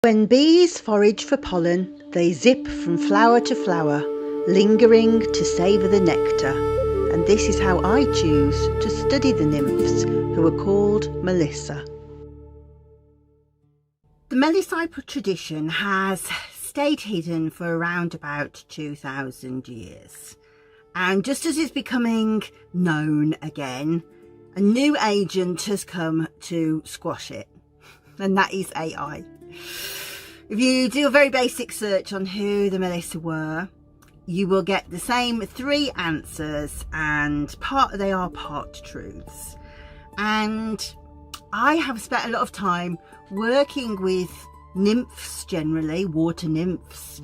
When bees forage for pollen, they zip from flower to flower, lingering to savour the nectar. And this is how I choose to study the nymphs, who are called Melissa. The Melissae tradition has stayed hidden for around about 2,000 years. And just as it's becoming known again, a new agent has come to squash it, and that is AI. If you do a very basic search on who the Melissa were, you will get the same 3 answers, and they are part truths. And I have spent a lot of time working with nymphs generally, water nymphs,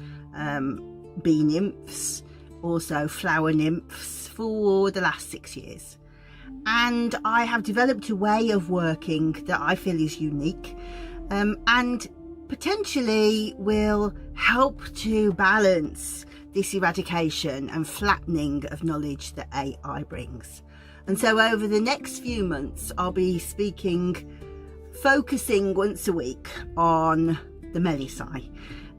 bee nymphs, also flower nymphs for the last 6 years. And I have developed a way of working that I feel is unique, and potentially will help to balance this eradication and flattening of knowledge that AI brings. And so over the next few months, I'll be focusing once a week on the Melissae.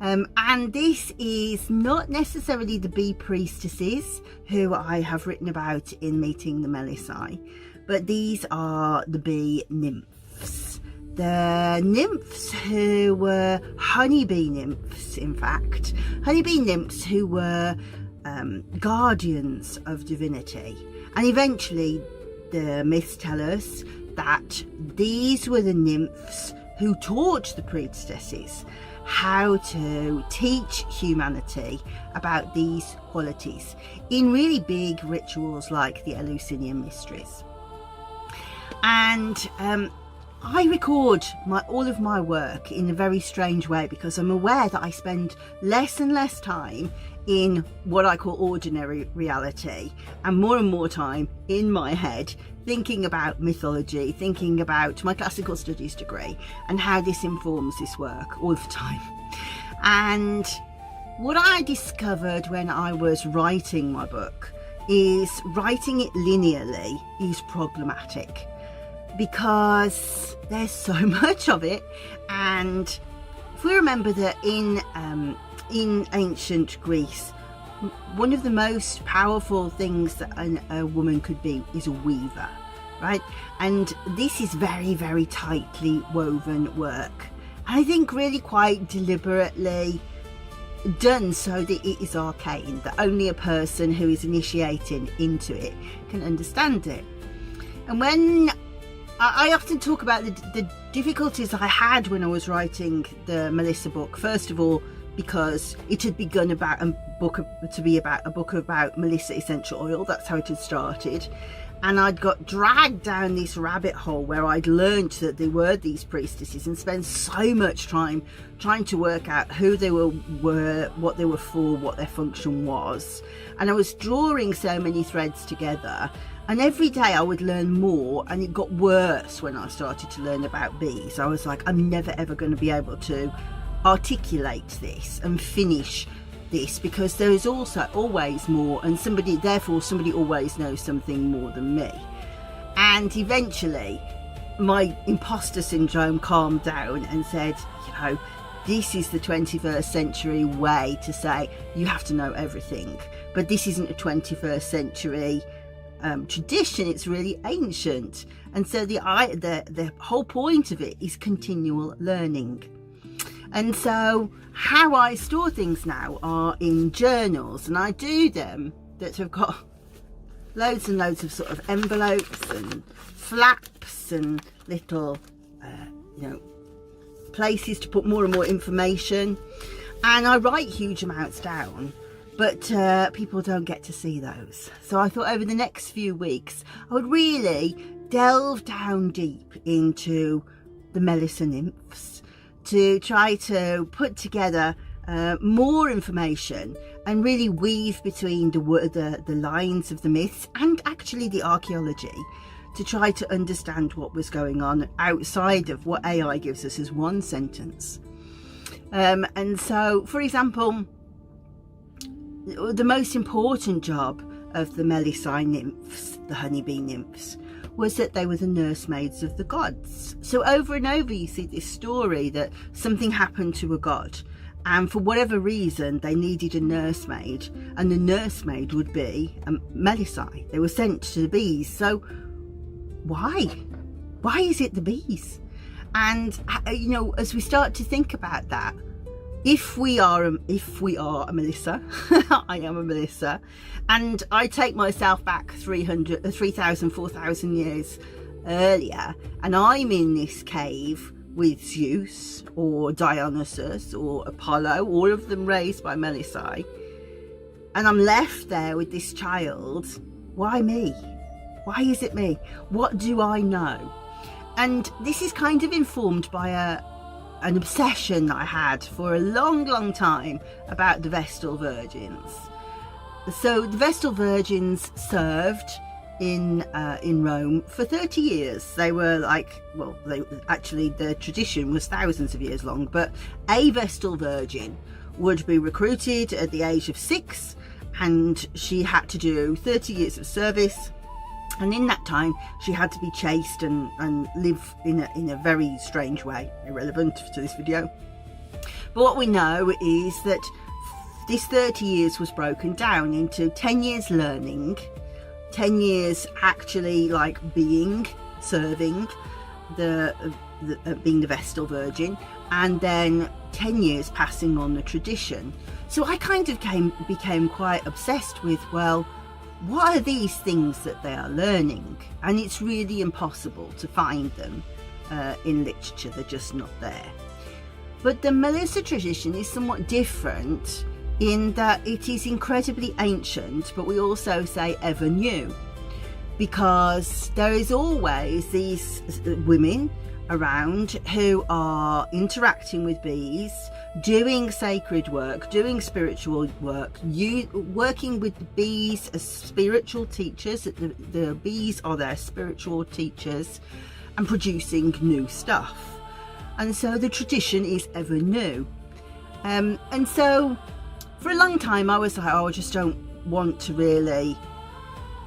And this is not necessarily the bee priestesses who I have written about in Meeting the Melissae, but these are the bee nymphs. The nymphs who were honeybee nymphs, in fact. Honeybee nymphs who were guardians of divinity. And eventually the myths tell us that these were the nymphs who taught the priestesses how to teach humanity about these qualities in really big rituals like the Eleusinian Mysteries. And I record all of my work in a very strange way, because I'm aware that I spend less and less time in what I call ordinary reality and more time in my head thinking about mythology, thinking about my classical studies degree and how this informs this work all the time. And what I discovered when I was writing my book is writing it linearly is problematic, because there's so much of it. And if we remember that in ancient Greece, one of the most powerful things that a woman could be is a weaver, right? And this is very, very tightly woven work. I think really quite deliberately done so that it is arcane, that only a person who is initiating into it can understand it. And when I often talk about the difficulties I had when I was writing the Melissa book. First of all, because it had begun about a book about Melissa essential oil. That's how it had started. And I'd got dragged down this rabbit hole where I'd learned that there were these priestesses and spent so much time trying to work out who they were, what they were for, what their function was. And I was drawing so many threads together. And every day I would learn more, and it got worse when I started to learn about bees. I was like, I'm never ever going to be able to articulate this and finish this, because there is also always more, and somebody always knows something more than me. And eventually my imposter syndrome calmed down and said, this is the 21st century way to say you have to know everything, but this isn't a 21st century tradition. It's really ancient. And so the whole point of it is continual learning. And so how I store things now are in journals, and I do them that have got loads and loads of sort of envelopes and flaps and little places to put more and more information. And I write huge amounts down, but people don't get to see those. So I thought over the next few weeks I would really delve down deep into the Melissa nymphs to try to put together more information and really weave between the lines of the myths and actually the archaeology, to try to understand what was going on outside of what AI gives us as one sentence. And so, for example, the most important job of the Melissae nymphs, the honeybee nymphs, was that they were the nursemaids of the gods. So over and over you see this story that something happened to a god, and for whatever reason they needed a nursemaid, and the nursemaid would be a Melissae. They were sent to the bees. So why is it the bees? And you know, as we start to think about that, if we are a Melissa, I am a Melissa, and I take myself back 3,000, 4,000 years earlier, and I'm in this cave with Zeus or Dionysus or Apollo, all of them raised by Melissae, and I'm left there with this child. Why me? Why is it me? What do I know? And this is kind of informed by an obsession that I had for a long time about the Vestal Virgins. So the Vestal Virgins served in Rome for 30 years. They were like, well, actually the tradition was thousands of years long, but a Vestal Virgin would be recruited at the age of 6, and she had to do 30 years of service. And in that time, she had to be chaste and live in a very strange way, irrelevant to this video. But what we know is that this 30 years was broken down into 10 years learning, 10 years actually like serving, being the Vestal Virgin, and then 10 years passing on the tradition. So I kind of became quite obsessed with, well, what are these things that they are learning? And it's really impossible to find them in literature. They're just not there. But the Melissa tradition is somewhat different in that it is incredibly ancient, but we also say ever new, because there is always these women around who are interacting with bees, doing sacred work, doing spiritual work, working with the bees as spiritual teachers. The bees are their spiritual teachers, and producing new stuff. And so the tradition is ever new. And so for a long time I was like, oh, I just don't want to really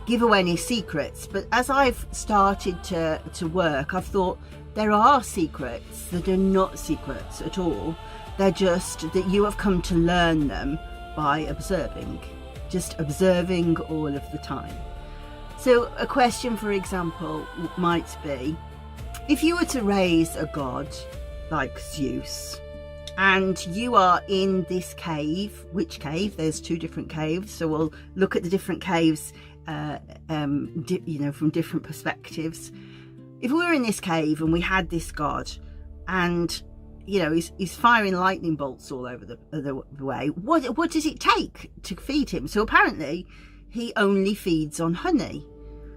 give away any secrets. But as I've started to work, I've thought there are secrets that are not secrets at all. They're just that you have come to learn them by observing, just observing all of the time. So a question, for example, might be, if you were to raise a god like Zeus, and you are in this cave, which cave? There's 2 different caves, so we'll look at the different caves, you know, from different perspectives. If we were in this cave and we had this god, and you know, he's firing lightning bolts all over the way, what does it take to feed him? So apparently he only feeds on honey.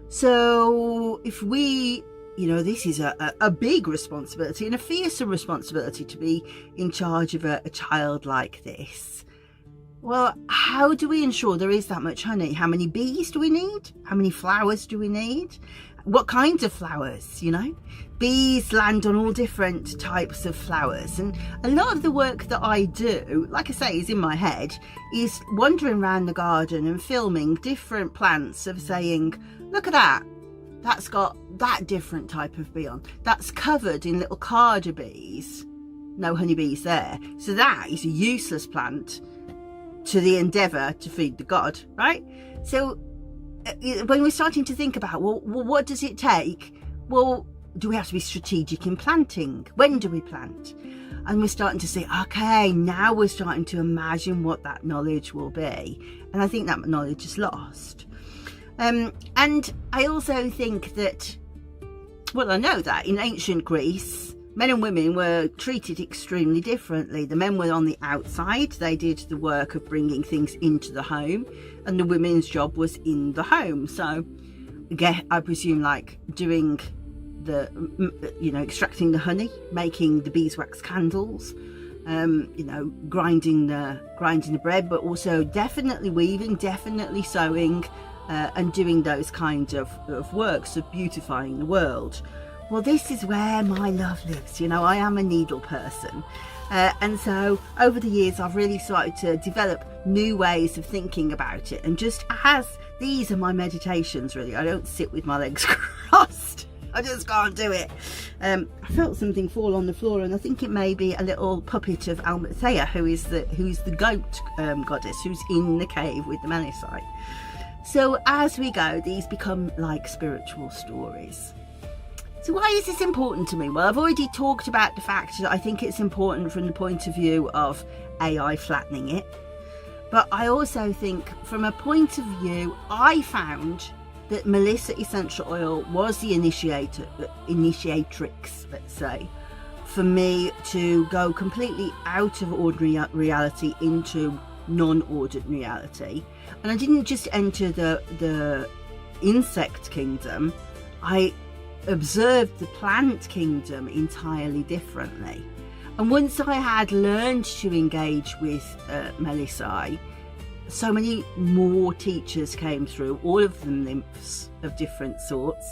So if we, you know, this is a big responsibility and a fearsome responsibility to be in charge of a child like this. Well, how do we ensure there is that much honey? How many bees do we need? How many flowers do we need? What kinds of flowers, you know? Bees land on all different types of flowers, and a lot of the work that I do, like I say, is in my head, is wandering around the garden and filming different plants, of saying, look at that, that's got that different type of bee on, that's covered in little carder bees, no honeybees there, so that is a useless plant to the endeavour to feed the god, right? So when we're starting to think about, well, what does it take? Well, do we have to be strategic in planting? When do we plant? And we're starting to say, okay, now we're starting to imagine what that knowledge will be. And I think that knowledge is lost. And I also think that, well, I know that in ancient Greece, men and women were treated extremely differently. The men were on the outside. They did the work of bringing things into the home, and the women's job was in the home. So again, I presume like doing the, you know, extracting the honey, making the beeswax candles, you know, grinding the bread, but also definitely weaving, definitely sewing, and doing those kinds of works of beautifying the world. Well, this is where my love lives. You know, I am a needle person. And so over the years, I've really started to develop new ways of thinking about it. And just as these are my meditations, really, I don't sit with my legs crossed lost. I just can't do it. I felt something fall on the floor, and I think it may be a little puppet of Almathea, who is the goat goddess who's in the cave with the Melissae. So as we go, these become like spiritual stories. So why is this important to me? Well, I've already talked about the fact that I think it's important from the point of view of AI flattening it. But I also think from a point of view, I found that Melissa essential oil was the initiatrix, let's say, for me to go completely out of ordinary reality into non-ordinary reality. And I didn't just enter the insect kingdom, I observed the plant kingdom entirely differently. And once I had learned to engage with Melissae, so many more teachers came through, all of them nymphs of different sorts.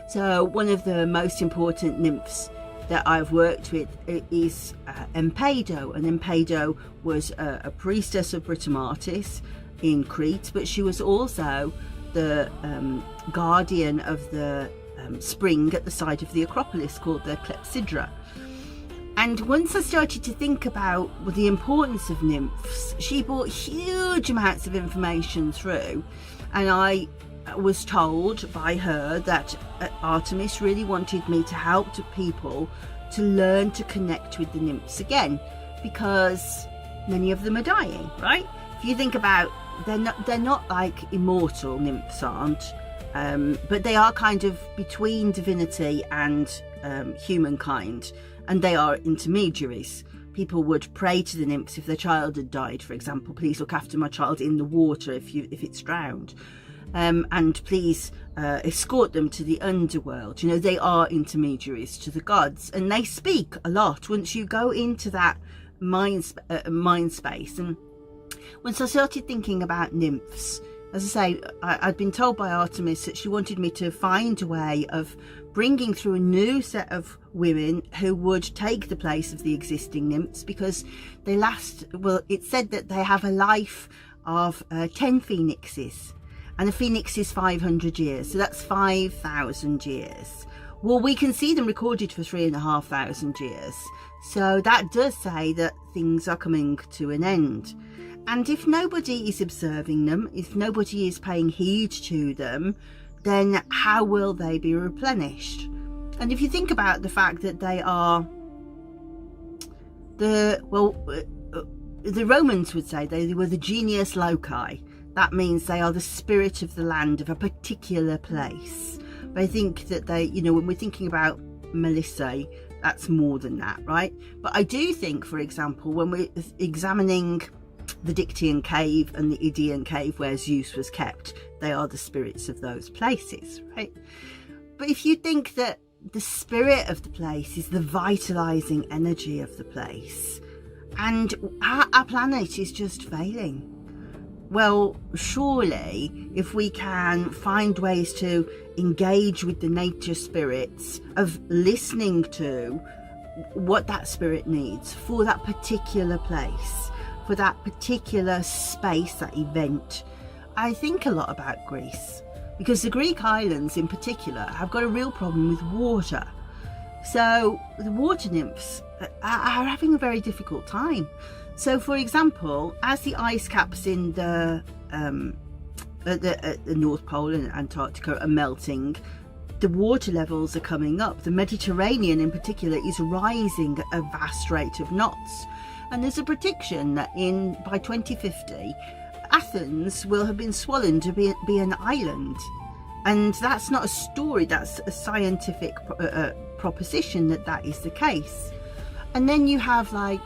So one of the most important nymphs that I've worked with is Empedo, and Empedo was a priestess of Britomartis in Crete, but she was also the guardian of the spring at the side of the Acropolis called the Clepsydra. And once I started to think about the importance of nymphs, she brought huge amounts of information through, and I was told by her that Artemis really wanted me to help people to learn to connect with the nymphs again, because many of them are dying, right? If you think about, they're not like immortal, nymphs aren't, but they are kind of between divinity and humankind. And they are intermediaries. People would pray to the nymphs if their child had died, for example, please look after my child in the water if it's drowned, and please escort them to the underworld. You know, they are intermediaries to the gods, and they speak a lot once you go into that mind space. And once I started thinking about nymphs, as I say, I'd been told by Artemis that she wanted me to find a way of bringing through a new set of women who would take the place of the existing nymphs, because they it's said that they have a life of 10 phoenixes, and a phoenix is 500 years, so that's 5,000 years. Well, we can see them recorded for 3,500 years, so that does say that things are coming to an end. And if nobody is observing them, if nobody is paying heed to them, then how will they be replenished? And if you think about the fact that they are the Romans would say they were the genius loci. That means they are the spirit of the land of a particular place. But I think that they, you know, when we're thinking about Melissae, that's more than that, right? But I do think, for example, when we're examining the Dictaean cave and the Idaean cave where Zeus was kept, they are the spirits of those places, right? But if you think that the spirit of the place is the vitalizing energy of the place, and our planet is just failing, well, surely if we can find ways to engage with the nature spirits, of listening to what that spirit needs for that particular place, for that particular space, that event. I think a lot about Greece, because the Greek islands in particular have got a real problem with water. So the water nymphs are having a very difficult time. So for example, as the ice caps in the North Pole and Antarctica are melting, the water levels are coming up. The Mediterranean in particular is rising at a vast rate of knots. And there's a prediction that by 2050, Athens will have been swollen to be an island. And that's not a story, that's a scientific proposition that is the case. And then you have, like,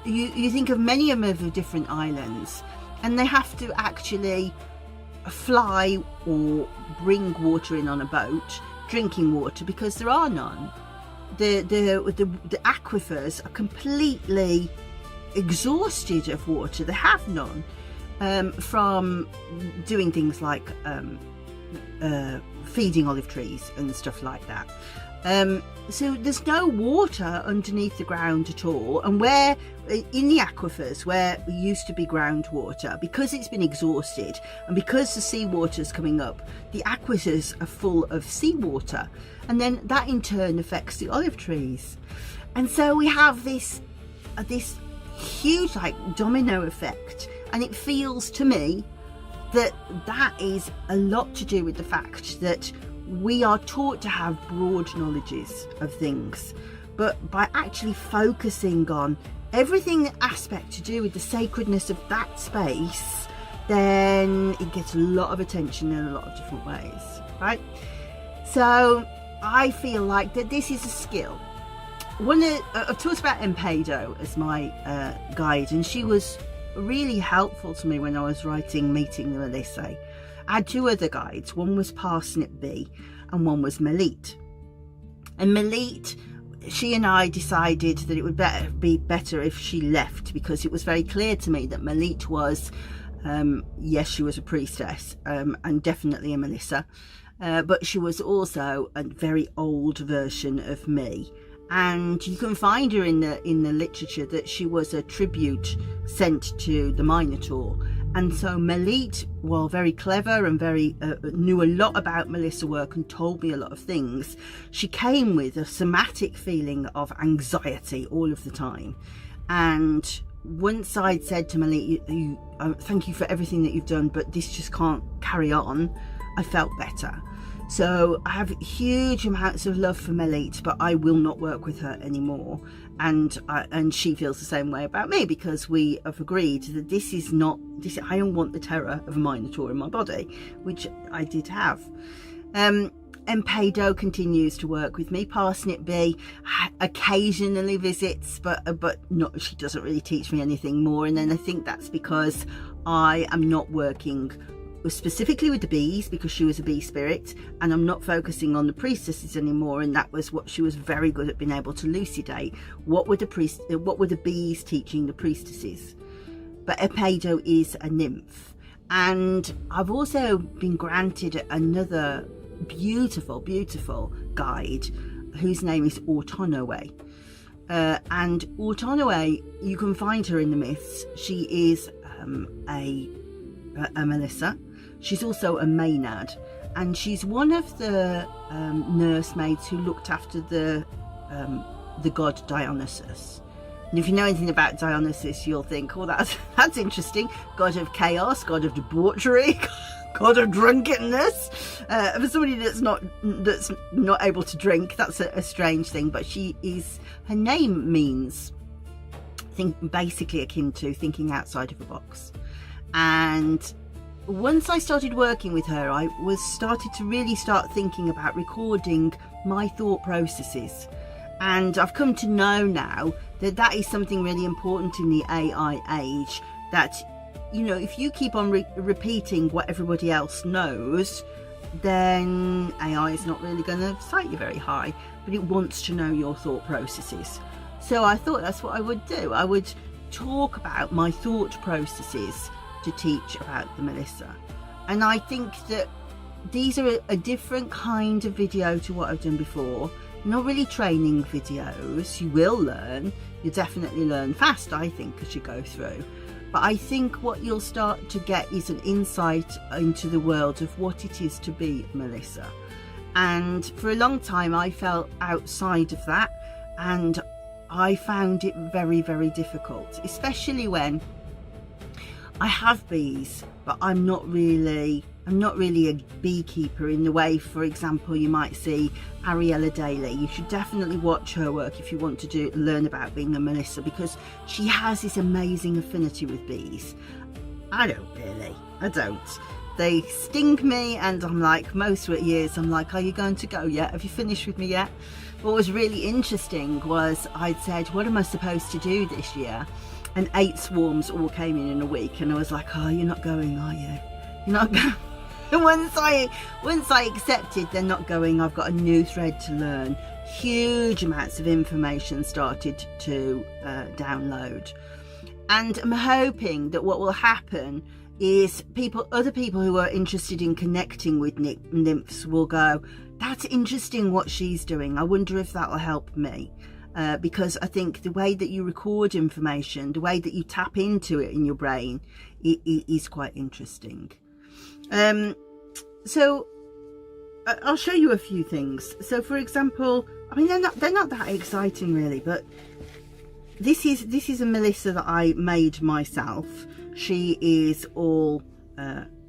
you think of many of the different islands, and they have to actually fly or bring water in on a boat, drinking water, because there are none. The aquifers are completely exhausted of water. They have none, from doing things like feeding olive trees and stuff like that. So there's no water underneath the ground at all, and where in the aquifers where there used to be groundwater, because it's been exhausted and because the seawater's coming up, the aquifers are full of seawater, and then that in turn affects the olive trees, and so we have this huge like domino effect. And it feels to me that is a lot to do with the fact that we are taught to have broad knowledges of things, but by actually focusing on everything aspect to do with the sacredness of that space, then it gets a lot of attention in a lot of different ways, right? So I feel like that this is a skill. I've talked about Empedo as my guide, and she was really helpful to me when I was writing Meeting the Melissae. I had two other guides. One was Parsnip Bee and one was Melitte. And Melitte, she and I decided that it would be better if she left, because it was very clear to me that Melitte was, yes, she was a priestess, and definitely a Melissa, but she was also a very old version of me. And you can find her in the literature that she was a tribute sent to the Minotaur. And so Melitte, while very clever and very knew a lot about Melissa work and told me a lot of things, she came with a somatic feeling of anxiety all of the time. And once I'd said to Melitte, thank you for everything that you've done, but this just can't carry on, I felt better. So I have huge amounts of love for Melitte, but I will not work with her anymore. And she feels the same way about me, because we have agreed that this is not this. I don't want the terror of a Minotaur in my body, which I did have. Empedo continues to work with me. Parsnip Bee occasionally visits, but not. She doesn't really teach me anything more. And then I think that's because I am not working specifically with the bees, because she was a bee spirit, and I'm not focusing on the priestesses anymore, and that was what she was very good at, being able to elucidate what were the bees teaching the priestesses. But Empedo is a nymph, and I've also been granted another beautiful guide whose name is Autonoe. And Autonoe, you can find her in the myths. She is a Melissa. She's also a Maenad, and she's one of the nursemaids who looked after the god Dionysus. And if you know anything about Dionysus, you'll think, oh, that's interesting. God of chaos, god of debauchery, god of drunkenness. For somebody that's not able to drink, that's a strange thing. But her name means basically akin to thinking outside of a box. And once I started working with her, I started to really start thinking about recording my thought processes. And I've come to know now that is something really important in the AI age, that, you know, if you keep on repeating what everybody else knows, then AI is not really going to cite you very high, but it wants to know your thought processes. So I thought that's what I would do. I would talk about my thought processes to teach about the Melissa. And I think that these are a different kind of video to what I've done before. Not really training videos. You will learn. You'll definitely learn fast, I think, as you go through. But I think what you'll start to get is an insight into the world of what it is to be Melissa. And for a long time I felt outside of that, and I found it very, very difficult, especially when I have bees, but I'm not really a beekeeper in the way, for example, you might see Ariella Daly. You should definitely watch her work if you want to learn about being a Melissa, because she has this amazing affinity with bees. I don't. They sting me, and I'm like, most years I'm like, are you going to go yet? Have you finished with me yet? What was really interesting was I'd said, what am I supposed to do this year? And 8 swarms all came in a week, and I was like, oh, you're not going, are you? You're not going. And once I accepted they're not going, I've got a new thread to learn. Huge amounts of information started to download, and I'm hoping that what will happen is other people who are interested in connecting with nymphs will go, that's interesting what she's doing. I wonder if that'll help me, because I think the way that you record information, the way that you tap into it in your brain, it is quite interesting. So I'll show you a few things. So for example, I mean, they're not that exciting really, but this is a Melissa that I made myself. She is all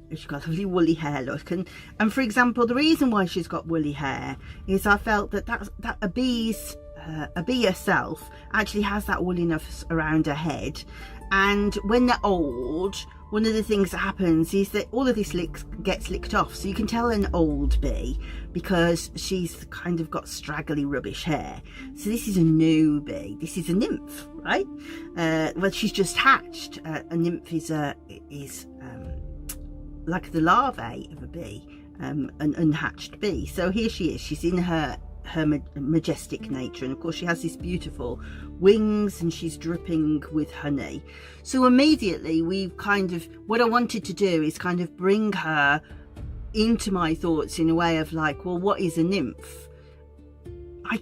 she's got lovely woolly hair look, and for example, the reason why she's got woolly hair is I felt that a bee herself actually has that wooliness around her head, and when they're old, one of the things that happens is that all of this gets licked off. So you can tell an old bee because she's kind of got straggly rubbish hair. So this is a new bee. This is a nymph, right? Well, she's just hatched. A nymph is like the larvae of a bee, an unhatched bee. So here she is. She's in her majestic nature, and of course she has this beautiful wings and she's dripping with honey. So immediately we've kind of, what I wanted to do is kind of bring her into my thoughts in a way of like, well, what is a nymph? I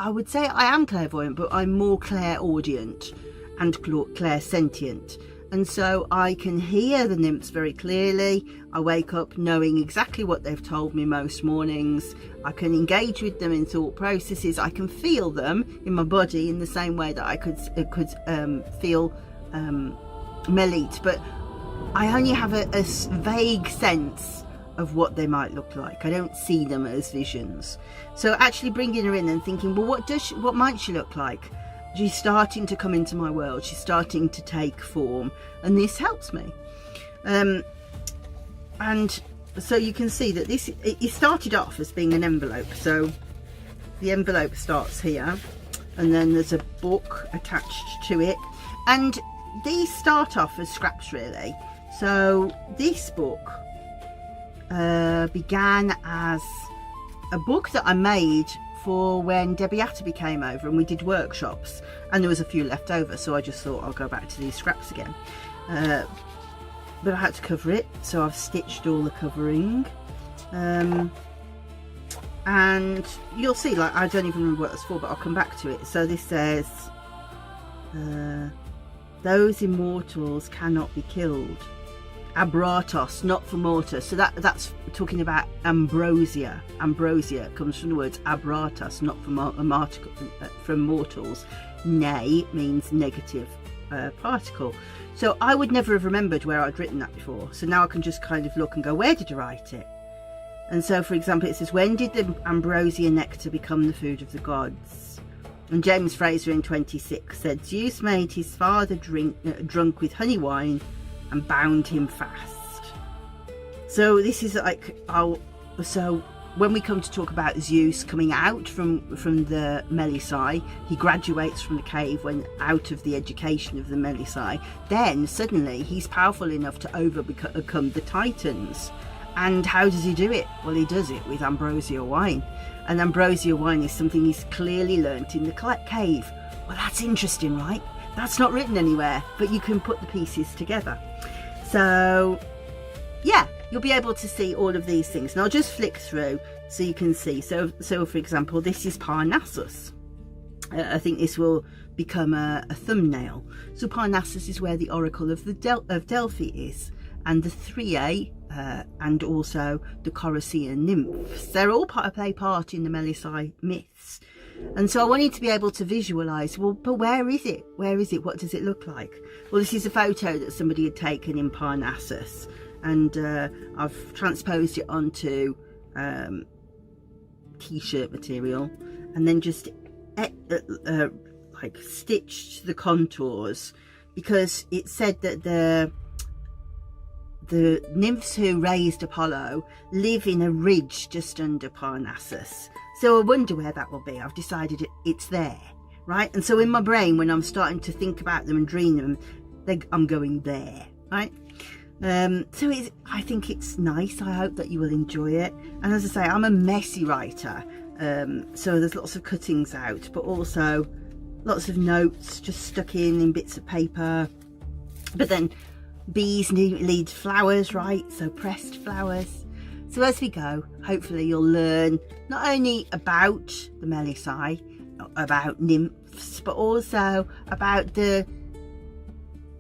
would say I am clairvoyant, but I'm more clairaudient and clairsentient. And so I can hear the nymphs very clearly. I wake up knowing exactly what they've told me most mornings. I can engage with them in thought processes. I can feel them in my body in the same way that I could feel Melitte, but I only have a vague sense of what they might look like. I don't see them as visions. So actually bringing her in and thinking, well, what might she look like? She's starting to come into my world. She's starting to take form, and this helps me. And so you can see that it started off as being an envelope. So the envelope starts here, and then there's a book attached to it. And these start off as scraps, really. So this book began as a book that I made for when Debbie Atterby came over and we did workshops, and there was a few left over, so I just thought I'll go back to these scraps again, but I had to cover it, so I've stitched all the covering, and you'll see, like, I don't even remember what that's for, but I'll come back to it. So this says those immortals cannot be killed. Abratos, not for mortars. So that's talking about ambrosia. Ambrosia comes from the words abratos, not from mortals. Ne means negative particle. So I would never have remembered where I'd written that before. So now I can just kind of look and go, where did I write it? And so, for example, it says, when did the ambrosia nectar become the food of the gods? And James Fraser in 26 said, Zeus made his father drunk with honey wine and bound him fast. So this is like, so when we come to talk about Zeus coming out from the Melissae, he graduates from the cave when out of the education of the Melissae, then suddenly he's powerful enough to overcome the Titans. And how does he do it? Well, he does it with ambrosia wine. And ambrosia wine is something he's clearly learnt in the cave. Well, that's interesting, right? That's not written anywhere, but you can put the pieces together. So yeah, you'll be able to see all of these things, and I'll just flick through so you can see. So for example, this is Parnassus. I think this will become a thumbnail. So Parnassus is where the oracle of Delphi is, and the Thriae and also the Corycian nymphs, they're all play part in the Melissae myths. And so I wanted to be able to visualize, well, but where is it? Where is it? What does it look like? Well, this is a photo that somebody had taken in Parnassus, and I've transposed it onto t-shirt material, and then just like stitched the contours, because it said that the nymphs who raised Apollo live in a ridge just under Parnassus. So I wonder where that will be. I've decided it's there, right? And so in my brain, when I'm starting to think about them and dream them, I'm going there, right? So I think it's nice. I hope that you will enjoy it. And as I say, I'm a messy writer, so there's lots of cuttings out, but also lots of notes just stuck in bits of paper. But then bees need flowers, right? So pressed flowers. So as we go, hopefully you'll learn not only about the Melissae, about nymphs, but also about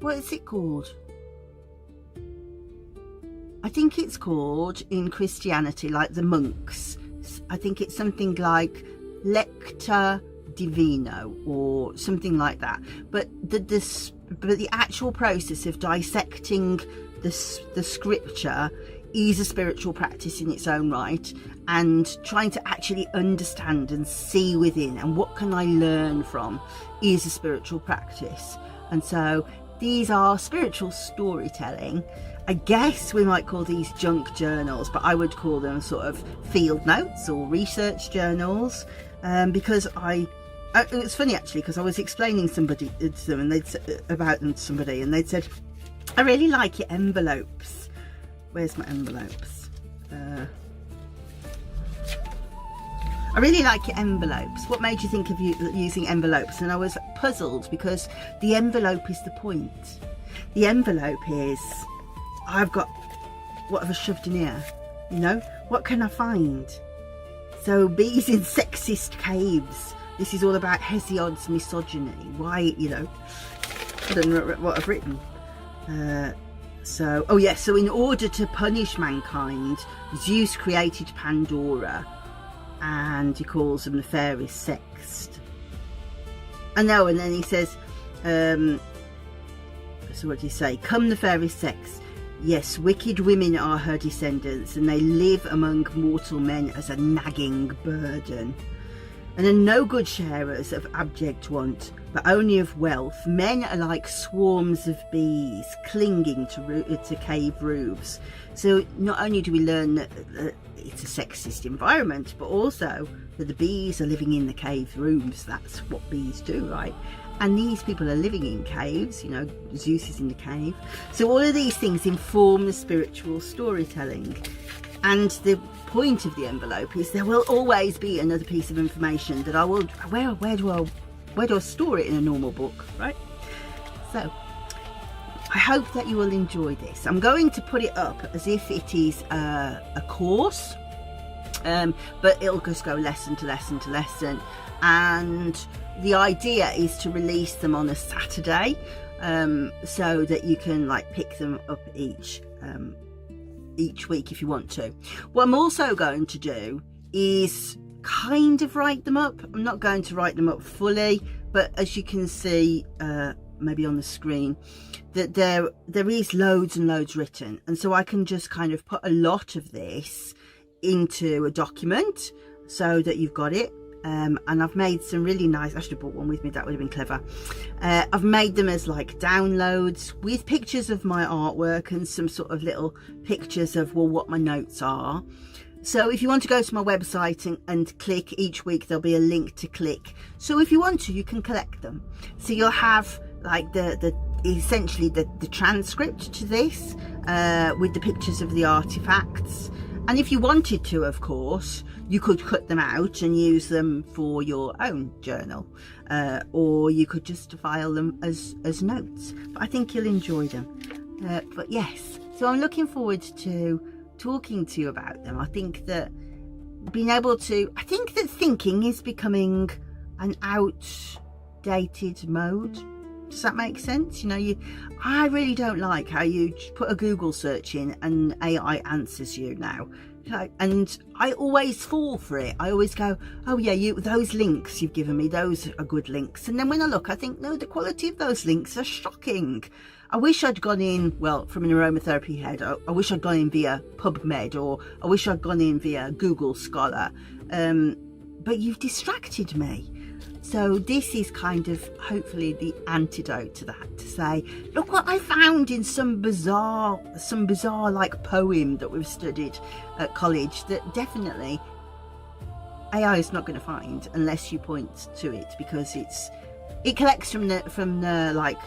what is it called? I think it's called in Christianity, like the monks. I think it's something like lector divino or something like that. But the actual process of dissecting the scripture is a spiritual practice in its own right, and trying to actually understand and see within and what can I learn from is a spiritual practice. And so these are spiritual storytelling. I guess we might call these junk journals, but I would call them sort of field notes or research journals, because it's funny actually, because I was explaining somebody to them, and about them to somebody, and they'd said, I really like your envelopes. Where's my envelopes? I really like your envelopes. What made you think of using envelopes? And I was puzzled, because the envelope is the point. The envelope is, I've got, what have I shoved in here? You know, what can I find? So bees in sexist caves. This is all about Hesiod's misogyny. Why, you know, I don't know what I've written. So in order to punish mankind, Zeus created Pandora, and he calls them the fairest sexed. And then he says, so what do you say? Come the fairest sex. Yes, wicked women are her descendants, and they live among mortal men as a nagging burden, and are no good sharers of abject want, but only of wealth. Men are like swarms of bees clinging to cave roofs. So not only do we learn that it's a sexist environment, but also that the bees are living in the cave rooms. That's what bees do, right? And these people are living in caves, you know, Zeus is in the cave. So all of these things inform the spiritual storytelling. And the point of the envelope is there will always be another piece of information that I will, where do I store it in a normal book, right? So I hope that you will enjoy this. I'm going to put it up as if it is a course, but it'll just go lesson to lesson to lesson. And the idea is to release them on a Saturday, so that you can like pick them up each week if you want to. What I'm also going to do is kind of write them up. I'm not going to write them up fully, but as you can see maybe on the screen, that there is loads and loads written, and so I can just kind of put a lot of this into a document so that you've got it. And I've made some really nice, I should have brought one with me, that would have been clever. I've made them as like downloads with pictures of my artwork and some sort of little pictures of, well, what my notes are. So if you want to go to my website and click each week, there'll be a link to click. So if you want to, you can collect them. So you'll have like essentially the transcript to this, with the pictures of the artifacts. And if you wanted to, of course, you could cut them out and use them for your own journal, or you could just file them as notes. But I think you'll enjoy them. But yes, so I'm looking forward to talking to you about them. I think that thinking is becoming an outdated mode. Does that make sense? You know, I really don't like how you put a Google search in and AI answers you now. And I always fall for it. I always go, oh yeah, those links you've given me, those are good links. And then when I look, I think, no, the quality of those links are shocking. I wish I'd gone in, well, from an aromatherapy head, I wish I'd gone in via PubMed, or I wish I'd gone in via Google Scholar. But you've distracted me. So this is kind of hopefully the antidote to that, to say, look what I found in some bizarre like poem that we've studied at college that definitely AI is not going to find unless you point to it, because it collects from the like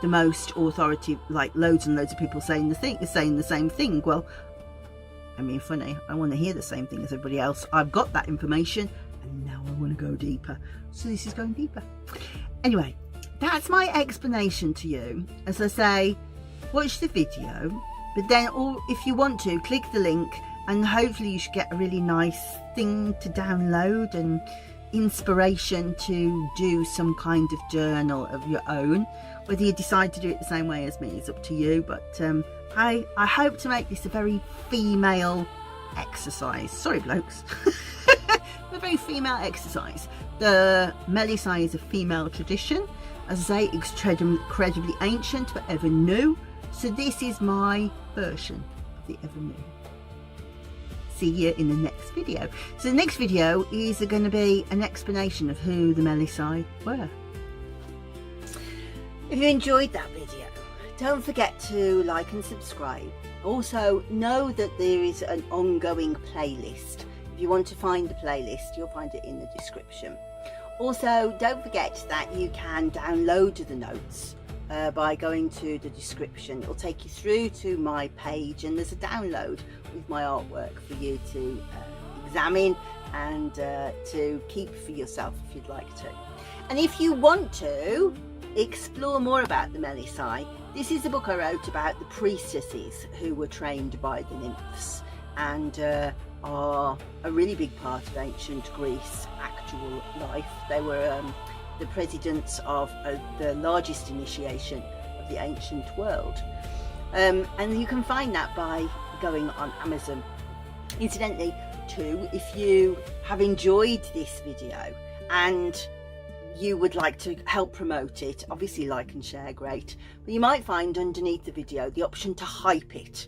the most authoritative, like loads and loads of people saying the same thing. Well, I mean, funny, I want to hear the same thing as everybody else. I've got that information, and now I want to go deeper. So this is going deeper. Anyway, that's my explanation to you. As I say, watch the video, but then if you want to, click the link and hopefully you should get a really nice thing to download and inspiration to do some kind of journal of your own. Whether you decide to do it the same way as me is up to you, but I hope to make this a very female exercise. Sorry blokes. A very female exercise. The Melissae is a female tradition, as I say, incredibly ancient but ever new. So this is my version of the ever new. See you in the next video. So the next video is going to be an explanation of who the Melissae were. If you enjoyed that video, don't forget to like and subscribe. Also, know that there is an ongoing playlist. If you want to find the playlist, you'll find it in the description. Also, don't forget that you can download the notes by going to the description. It'll take you through to my page, and there's a download with my artwork for you to examine and to keep for yourself if you'd like to. And if you want to explore more about the Melissae, this is a book I wrote about the priestesses who were trained by the nymphs and are a really big part of ancient Greece actual life. They were the presidents of the largest initiation of the ancient world, and you can find that by going on Amazon. Incidentally too, if you have enjoyed this video and you would like to help promote it, obviously like and share, great, but you might find underneath the video the option to hype it,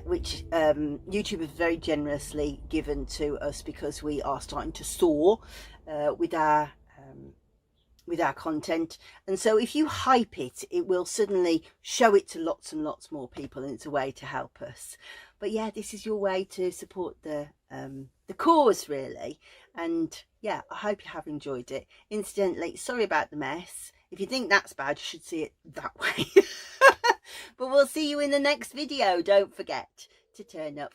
which YouTube has very generously given to us because we are starting to soar with our content. And so if you hype it, it will suddenly show it to lots and lots more people, and it's a way to help us. But yeah, this is your way to support the cause, really. And yeah, I hope you have enjoyed it. Incidentally, sorry about the mess. If you think that's bad, you should see it that way. But we'll see you in the next video. Don't forget to turn up